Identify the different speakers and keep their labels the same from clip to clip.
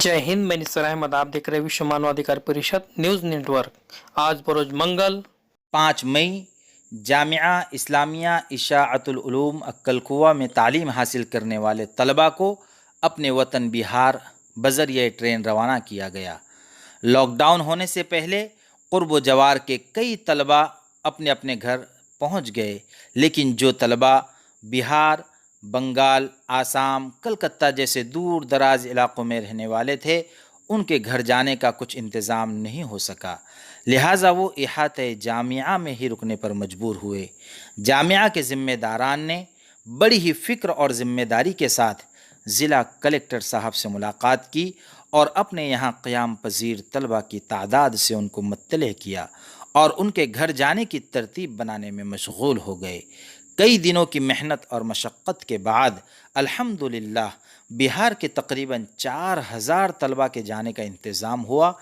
Speaker 1: जय हिंद। मैं निसर अहमद। आप देख रहे हैं विश्व मानवाधिकार परिषद न्यूज़ नेटवर्क। आज बरोज मंगल
Speaker 2: 5 मई जामिया इस्लामिया इशाअतुल उलूम अक्कलकुवा में तालीम हासिल करने वाले तलबा को अपने वतन बिहार बज़रिए ट्रेन रवाना किया गया। लॉकडाउन होने से पहले क़ुर्ब जवार के कई तलबा अपने अपने घर पहुंच गए, लेकिन जो तलबा बिहार, बंगाल, आसाम, कलकत्ता जैसे दूर दराज इलाक़ों में रहने वाले थे, उनके घर जाने का कुछ इंतज़ाम नहीं हो सका। लिहाजा वो इहाते जामिया में ही रुकने पर मजबूर हुए। जामिया के ज़िम्मेदारान ने बड़ी ही फ़िक्र और ज़िम्मेदारी के साथ ज़िला कलेक्टर साहब से मुलाकात की और अपने यहाँ क़याम पज़ीर तलबा की तादाद से उनको मुत्तले किया और उनके घर जाने की तरतीब बनाने में मशगूल हो गए। कई दिनों की मेहनत और मशक्क़त के बाद अल्हम्दुलिल्लाह बिहार के तकरीबन 4000 तलबा के जाने का इंतज़ाम हुआ,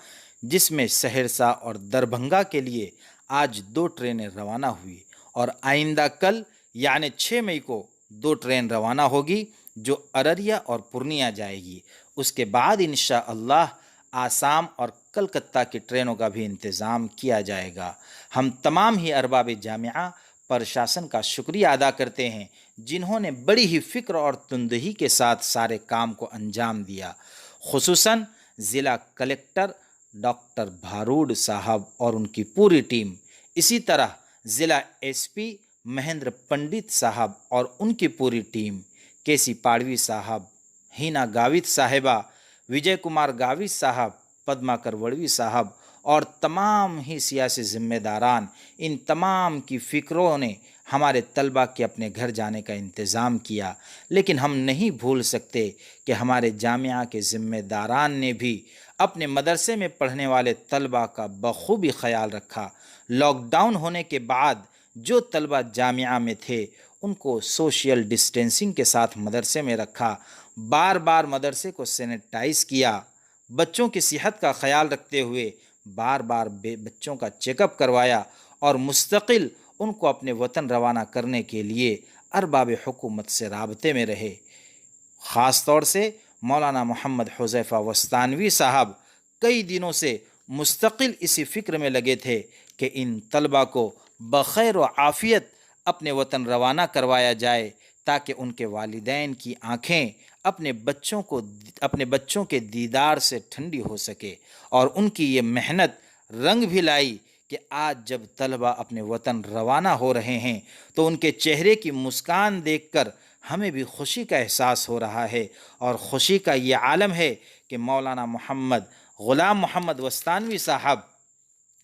Speaker 2: जिसमें सहरसा और दरभंगा के लिए आज 2 ट्रेनें रवाना हुई और आइंदा कल यानी 6 मई को 2 ट्रेन रवाना होगी जो अररिया और पूर्णिया जाएगी। उसके बाद इंशाअल्लाह आसाम और कलकत्ता की ट्रेनों का भी इंतज़ाम किया जाएगा। हम तमाम ही अरबाब जामिया प्रशासन का शुक्रिया अदा करते हैं, जिन्होंने बड़ी ही फ़िक्र और तुंदही के साथ सारे काम को अंजाम दिया। खुसूसन ज़िला कलेक्टर डॉक्टर भारूड साहब और उनकी पूरी टीम, इसी तरह ज़िला एसपी महेंद्र पंडित साहब और उनकी पूरी टीम, केसी पाड़वी साहब, हिना गावित साहिबा, विजय कुमार गावित साहब, पद्माकर वड़वी साहब और तमाम ही सियासी ज़िम्मेदारान, इन तमाम की फ़िक्रों ने हमारे तलबा के अपने घर जाने का इंतज़ाम किया। लेकिन हम नहीं भूल सकते कि हमारे जामिया के ज़िम्मेदारान ने भी अपने मदरसे में पढ़ने वाले तलबा का बखूबी ख्याल रखा। लॉकडाउन होने के बाद जो तलबा जामिया में थे उनको सोशल डिस्टेंसिंग के साथ मदरसे में रखा, बार बार मदरसे को सैनिटाइज़ किया, बच्चों की सेहत का ख्याल रखते हुए बार बार बच्चों का चेकअप करवाया और मुस्तकिल उनको अपने वतन रवाना करने के लिए अरबाब हुकूमत से राबते में रहे। ख़ास तौर से मौलाना मोहम्मद हुज़ैफ़ा वस्तानवी साहब कई दिनों से मुस्तकिल इसी फ़िक्र में लगे थे कि इन तलबा को बख़ैर व आफ़ियत अपने वतन रवाना करवाया जाए, ताकि उनके वालिदैन की आँखें अपने बच्चों के दीदार से ठंडी हो सके और उनकी ये मेहनत रंग भी लाई कि आज जब तलबा अपने वतन रवाना हो रहे हैं तो उनके चेहरे की मुस्कान देखकर हमें भी खुशी का एहसास हो रहा है। और खुशी का ये आलम है कि मौलाना ग़ुलाम मोहम्मद वस्तानवी साहब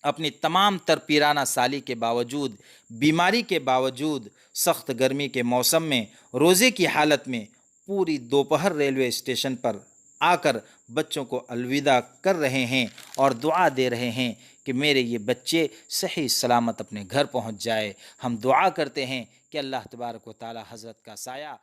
Speaker 2: अपनी तमाम तरपीराना साली के बावजूद, बीमारी के बावजूद, सख्त गर्मी के मौसम में रोज़े की हालत में पूरी दोपहर रेलवे स्टेशन पर आकर बच्चों को अलविदा कर रहे हैं और दुआ दे रहे हैं कि मेरे ये बच्चे सही सलामत अपने घर पहुंच जाए। हम दुआ करते हैं कि अल्लाह तबारक व तआला हज़रत का साया